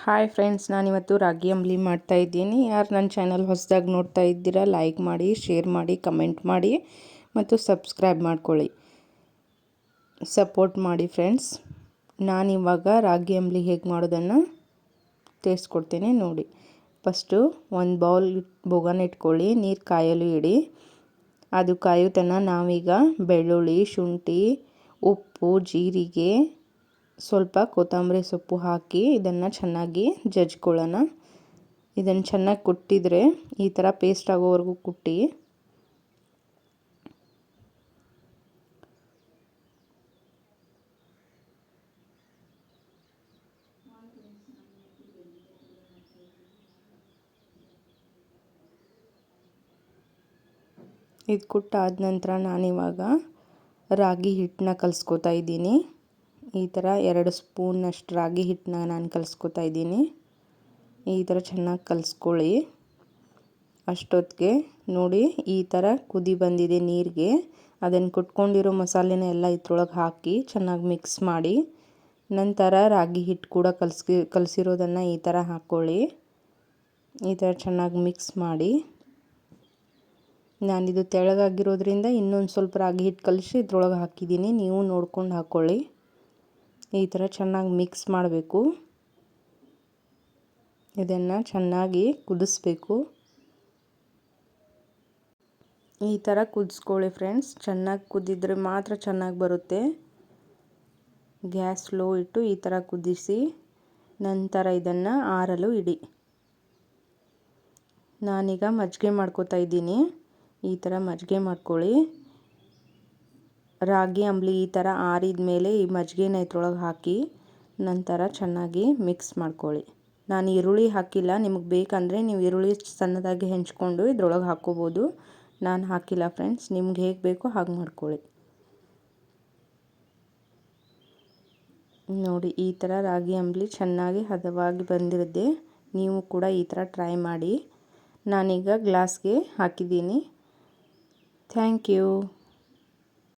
Hi friends, ನಾನಿವತ್ತು ರಾಗಿ ಅಂಬಲಿ ಮಾಡ್ತಾಯಿದ್ದೀನಿ. ಯಾರು ನನ್ನ ಚಾನಲ್ ಹೊಸದಾಗಿ ನೋಡ್ತಾ ಇದ್ದೀರಾ ಲೈಕ್ ಮಾಡಿ, ಶೇರ್ ಮಾಡಿ, ಕಮೆಂಟ್ ಮಾಡಿ ಮತ್ತು ಸಬ್ಸ್ಕ್ರೈಬ್ ಮಾಡ್ಕೊಳ್ಳಿ. ಸಪೋರ್ಟ್ ಮಾಡಿ ಫ್ರೆಂಡ್ಸ್. ನಾನಿವಾಗ ರಾಗಿ ಅಂಬಲಿ ಹೇಗೆ ಮಾಡೋದನ್ನು ತಿಳಿಸ್ಕೊಡ್ತೀನಿ ನೋಡಿ. ಫಸ್ಟು ಒಂದು ಬೋಗನ್ ಇಟ್ಕೊಳ್ಳಿ, ನೀರು ಕಾಯಲು ಇಡಿ. ಅದು ಕಾಯೋ ತನಕ ನಾವೀಗ ಬೆಳ್ಳುಳ್ಳಿ, ಶುಂಠಿ, ಉಪ್ಪು, ಜೀರಿಗೆ, ಸ್ವಲ್ಪ ಕೊತ್ತಂಬರಿ ಸೊಪ್ಪು ಹಾಕಿ ಇದನ್ನು ಚೆನ್ನಾಗಿ ಜಜ್ಕೊಳ್ಳೋಣ. ಇದನ್ನು ಚೆನ್ನಾಗಿ ಕುಟ್ಟಿದರೆ ಈ ಥರ ಪೇಸ್ಟ್ ಆಗೋವರೆಗೂ ಕುಟ್ಟಿ. ಇದು ಕುಟ್ಟಾದ ನಂತರ ನಾನಿವಾಗ ರಾಗಿ ಹಿಟ್ಟನ್ನ ಕಲಿಸ್ಕೊತಾ ಇದ್ದೀನಿ. ಈ ಥರ 2 ಸ್ಪೂನಷ್ಟು ರಾಗಿ ಹಿಟ್ಟನ್ನ ನಾನು ಕಲಿಸ್ಕೊತಾ ಇದ್ದೀನಿ. ಈ ಥರ ಚೆನ್ನಾಗಿ ಕಲಿಸ್ಕೊಳ್ಳಿ. ಅಷ್ಟೊತ್ತಿಗೆ ನೋಡಿ ಈ ಥರ ಕುದಿ ಬಂದಿದೆ ನೀರಿಗೆ. ಅದನ್ನು ಕುಟ್ಕೊಂಡಿರೋ ಮಸಾಲೆನ ಎಲ್ಲ ಇದ್ರೊಳಗೆ ಹಾಕಿ ಚೆನ್ನಾಗಿ ಮಿಕ್ಸ್ ಮಾಡಿ. ನಂತರ ರಾಗಿ ಹಿಟ್ಟು ಕೂಡ ಕಲಸಿರೋದನ್ನು ಈ ಥರ ಹಾಕ್ಕೊಳ್ಳಿ. ಈ ಥರ ಚೆನ್ನಾಗಿ ಮಿಕ್ಸ್ ಮಾಡಿ. ನಾನಿದು ತೆಳ್ಳಗಾಗಿರೋದ್ರಿಂದ ಇನ್ನೊಂದು ಸ್ವಲ್ಪ ರಾಗಿ ಹಿಟ್ಟು ಕಲಸಿ ಇದ್ರೊಳಗೆ ಹಾಕಿದ್ದೀನಿ. ನೀವು ನೋಡ್ಕೊಂಡು ಹಾಕ್ಕೊಳ್ಳಿ. ಈ ಥರ ಚೆನ್ನಾಗಿ ಮಿಕ್ಸ್ ಮಾಡಬೇಕು. ಇದನ್ನು ಚೆನ್ನಾಗಿ ಕುದಿಸ್ಬೇಕು. ಈ ಥರ ಕುದಿಸ್ಕೊಳ್ಳಿ ಫ್ರೆಂಡ್ಸ್. ಚೆನ್ನಾಗಿ ಕುದಿದ್ರೆ ಮಾತ್ರ ಚೆನ್ನಾಗಿ ಬರುತ್ತೆ. ಗ್ಯಾಸ್ ಸ್ಲೋ ಇಟ್ಟು ಈ ಥರ ಕುದಿಸಿ ನಂತರ ಇದನ್ನು ಆರಲು ಇಡಿ. ನಾನೀಗ ಮಜ್ಜಿಗೆ ಮಾಡ್ಕೊತಾ ಇದ್ದೀನಿ. ಈ ಥರ ಮಜ್ಜಿಗೆ ಮಾಡ್ಕೊಳ್ಳಿ. ರಾಗಿ ಅಂಬಲಿ ಈ ಥರ ಆರಿದ ಮೇಲೆ ಈ ಮಜ್ಜಿಗೆನ ಇದ್ರೊಳಗೆ ಹಾಕಿ ನಂತರ ಚೆನ್ನಾಗಿ ಮಿಕ್ಸ್ ಮಾಡ್ಕೊಳ್ಳಿ. ನಾನು ಈರುಳ್ಳಿ ಹಾಕಿಲ್ಲ. ನಿಮಗೆ ಬೇಕಂದರೆ ನೀವು ಈರುಳ್ಳಿ ಸಣ್ಣದಾಗಿ ಹೆಂಚ್ಕೊಂಡು ಇದ್ರೊಳಗೆ ಹಾಕ್ಕೋಬೋದು. ನಾನು ಹಾಕಿಲ್ಲ ಫ್ರೆಂಡ್ಸ್. ನಿಮ್ಗೆ ಹೇಗೆ ಬೇಕೋ ಹಾಗೆ ಮಾಡ್ಕೊಳ್ಳಿ. ನೋಡಿ ಈ ಥರ ರಾಗಿ ಅಂಬಲಿ ಚೆನ್ನಾಗಿ ಹದವಾಗಿ ಬಂದಿರುತ್ತೆ. ನೀವು ಕೂಡ ಈ ಥರ ಟ್ರೈ ಮಾಡಿ. ನಾನೀಗ ಗ್ಲಾಸ್ಗೆ ಹಾಕಿದ್ದೀನಿ. Thank you.